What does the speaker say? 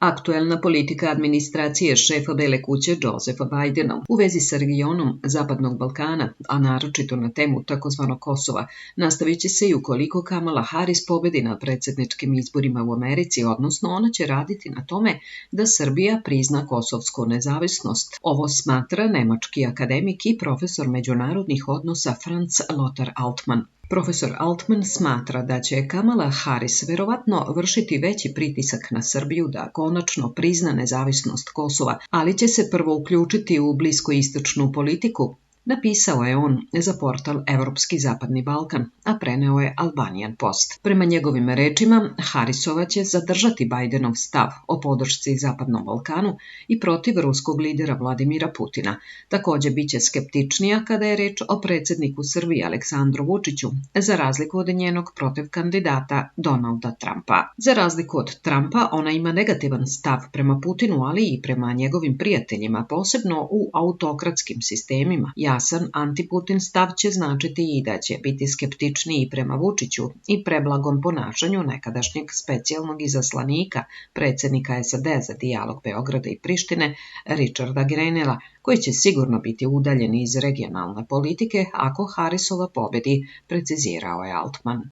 Aktuelna politika administracije šefa Bele kuće Josepha Bidena u vezi sa regionom Zapadnog Balkana, a naročito na temu takozvanog Kosova, nastavit će se i ukoliko Kamala Harris pobedi na predsjedničkim izborima u Americi, odnosno ona će raditi na tome da Srbija prizna kosovsku nezavisnost. Ovo smatra nemački akademik i profesor međunarodnih odnosa Franz Lothar Altmann. Profesor Altmann smatra da će Kamala Harris verovatno vršiti veći pritisak na Srbiju da konačno prizna nezavisnost Kosova, ali će se prvo uključiti u bliskoistočnu politiku, napisao je on za portal Evropski zapadni Balkan, a preneo je Albanian Post. Prema njegovim rečima, Harrisova će zadržati Bidenov stav o podršci Zapadnom Balkanu i protiv ruskog lidera Vladimira Putina. Također biće skeptičnija kada je reč o predsjedniku Srbije Aleksandru Vučiću, za razliku od njenog protiv kandidata Donalda Trumpa. Za razliku od Trumpa, ona ima negativan stav prema Putinu, ali i prema njegovim prijateljima, posebno u autokratskim sistemima. Jasan antiputin stav će značiti i da će biti skeptičniji prema Vučiću i preblagom ponašanju nekadašnjeg specijalnog izaslanika predsjednika SAD za dijalog Beograda i Prištine, Richarda Grenella, koji će sigurno biti udaljen iz regionalne politike ako Harrisova pobedi, precizirao je Altmann.